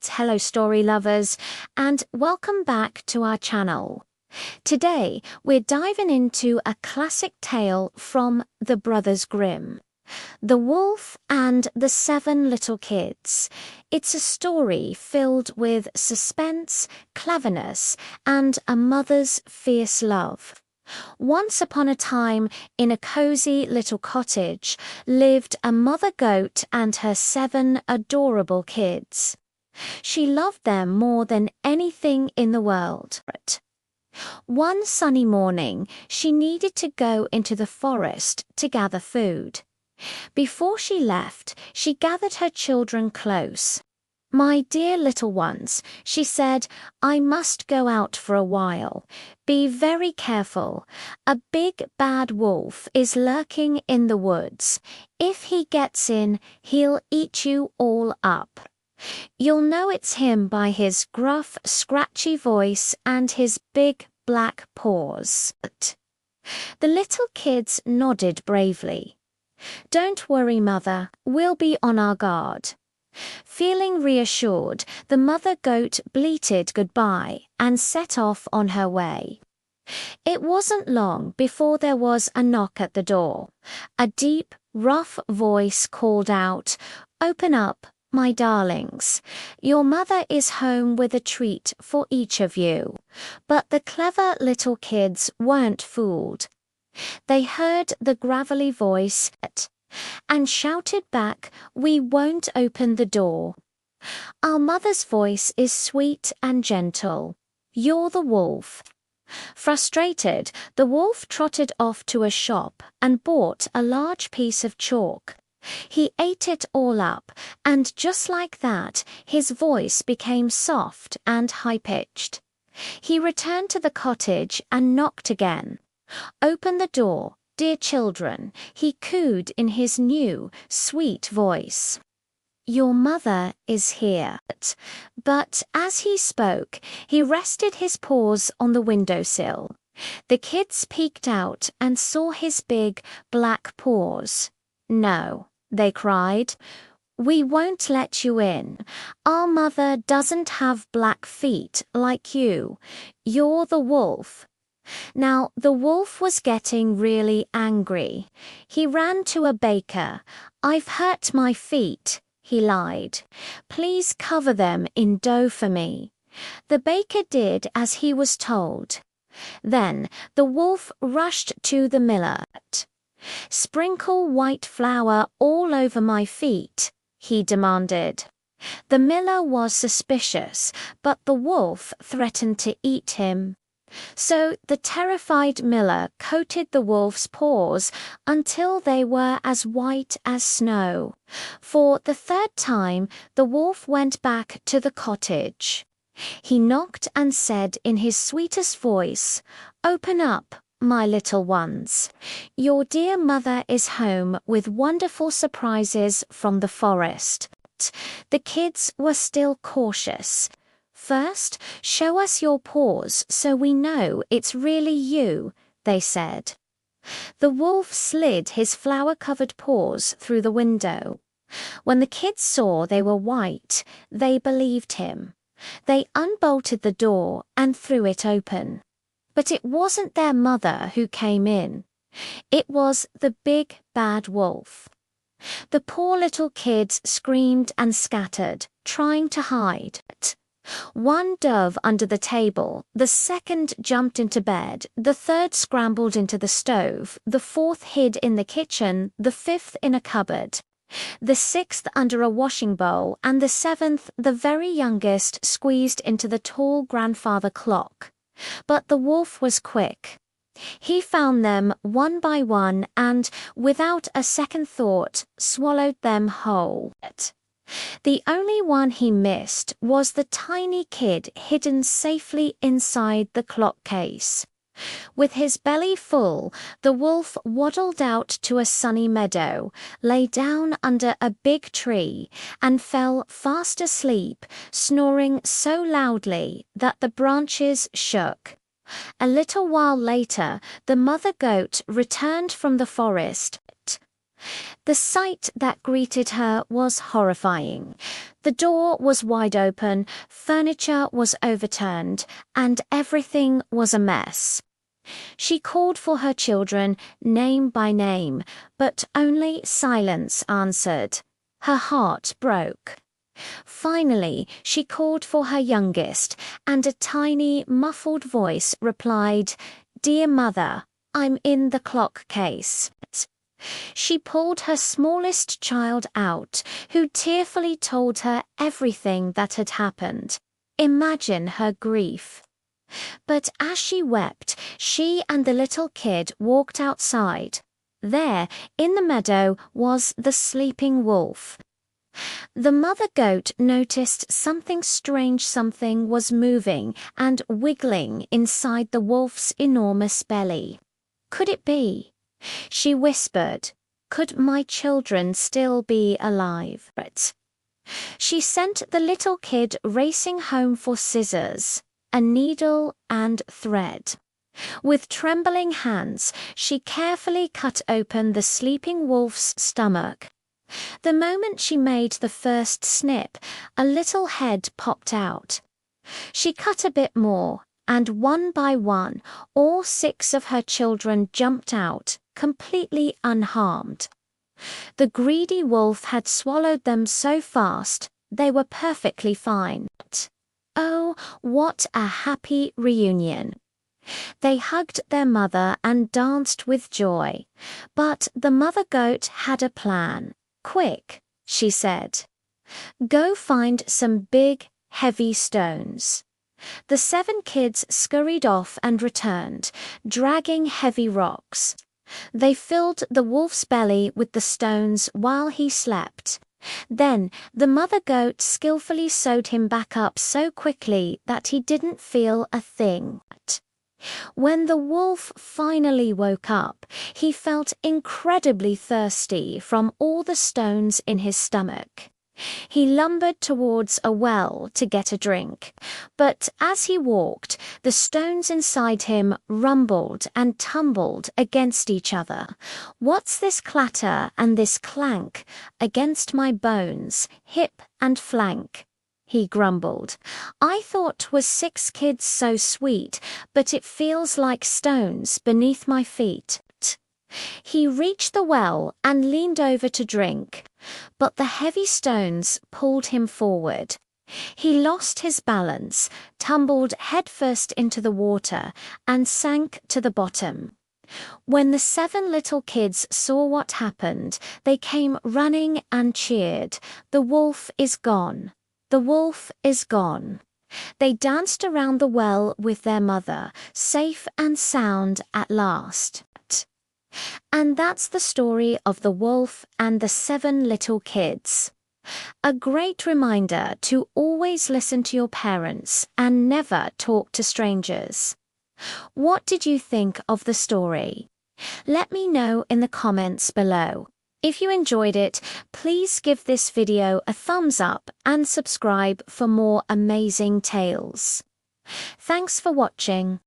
Hello story lovers, and welcome back to our channel. Today we're diving into a classic tale from the Brothers Grimm, The Wolf and the Seven Little Kids. It's a story filled with suspense, cleverness, and a mother's fierce love. Once upon a time, in a cozy little cottage, lived a mother goat and her 7 adorable kids. She loved them more than anything in the world. One sunny morning, she needed to go into the forest to gather food. Before she left, she gathered her children close. "My dear little ones," she said, "I must go out for a while. Be very careful. A big bad wolf is lurking in the woods. If he gets in, he'll eat you all up. You'll know it's him by his gruff, scratchy voice and his big black paws." The little kids nodded bravely. "Don't worry, Mother, we'll be on our guard." Feeling reassured, the mother goat bleated goodbye and set off on her way. It wasn't long before there was a knock at the door. A deep, rough voice called out, "Open up, my darlings. Your mother is home with a treat for each of you." But the clever little kids weren't fooled. They heard the gravelly voice and shouted back, "We won't open the door. Our mother's voice is sweet and gentle. You're the wolf." Frustrated, the wolf trotted off to a shop and bought a large piece of chalk. He ate it all up, and just like that, his voice became soft and high-pitched. He returned to the cottage and knocked again. "Open the door, dear children," he cooed in his new, sweet voice. "Your mother is here." But as he spoke, he rested his paws on the windowsill. The kids peeked out and saw his big, black paws. "No," they cried, "we won't let you in. Our mother doesn't have black feet like you. You're the wolf." Now, the wolf was getting really angry. He ran to a baker. "I've hurt my feet," he lied. "Please cover them in dough for me." The baker did as he was told. Then the wolf rushed to the miller. "Sprinkle white flour all over my feet," he demanded. The miller was suspicious, but the wolf threatened to eat him. So the terrified miller coated the wolf's paws until they were as white as snow. For the 3rd time, the wolf went back to the cottage. He knocked and said in his sweetest voice, "Open up, my little ones. Your dear mother is home with wonderful surprises from the forest." The kids were still cautious. "First, show us your paws so we know it's really you," they said. The wolf slid his flour-covered paws through the window. When the kids saw they were white, they believed him. They unbolted the door and threw it open. But it wasn't their mother who came in. It was the big bad wolf. The poor little kids screamed and scattered, trying to hide. One dove under the table, the 2nd jumped into bed, the 3rd scrambled into the stove, the 4th hid in the kitchen, the 5th in a cupboard, the 6th under a washing bowl, and the 7th, the very youngest, squeezed into the tall grandfather clock. But the wolf was quick. He found them one by one and, without a second thought, swallowed them whole. The only one he missed was the tiny kid hidden safely inside the clock case. With his belly full, the wolf waddled out to a sunny meadow, lay down under a big tree, and fell fast asleep, snoring so loudly that the branches shook. A little while later, the mother goat returned from the forest. The sight that greeted her was horrifying. The door was wide open, furniture was overturned, and everything was a mess. She called for her children, name by name, but only silence answered. Her heart broke. Finally, she called for her youngest, and a tiny, muffled voice replied, "Dear mother, I'm in the clock case." She pulled her smallest child out, who tearfully told her everything that had happened. Imagine her grief. But as she wept, she and the little kid walked outside. There, in the meadow, was the sleeping wolf. The mother goat noticed something strange. Something was moving and wiggling inside the wolf's enormous belly. Could it be? She whispered, "Could my children still be alive?" She sent the little kid racing home for scissors, a needle and thread. With trembling hands, she carefully cut open the sleeping wolf's stomach. The moment she made the first snip, a little head popped out. She cut a bit more, and one by one, all 6 of her children jumped out, completely unharmed. The greedy wolf had swallowed them so fast, they were perfectly fine. Oh, what a happy reunion! They hugged their mother and danced with joy. But the mother goat had a plan. "Quick," she said. "Go find some big, heavy stones." The 7 kids scurried off and returned, dragging heavy rocks. They filled the wolf's belly with the stones while he slept. Then the mother goat skillfully sewed him back up so quickly that he didn't feel a thing. When the wolf finally woke up, he felt incredibly thirsty from all the stones in his stomach. He lumbered towards a well to get a drink, but as he walked, the stones inside him rumbled and tumbled against each other. "What's this clatter and this clank against my bones, hip and flank?" he grumbled. "I thought was 6 kids so sweet, but it feels like stones beneath my feet." He reached the well and leaned over to drink, but the heavy stones pulled him forward. He lost his balance, tumbled headfirst into the water, and sank to the bottom. When the 7 little kids saw what happened, they came running and cheered. "The wolf is gone. The wolf is gone." They danced around the well with their mother, safe and sound at last. And that's the story of the wolf and the 7 little kids. A great reminder to always listen to your parents and never talk to strangers. What did you think of the story? Let me know in the comments below. If you enjoyed it, please give this video a thumbs up and subscribe for more amazing tales. Thanks for watching.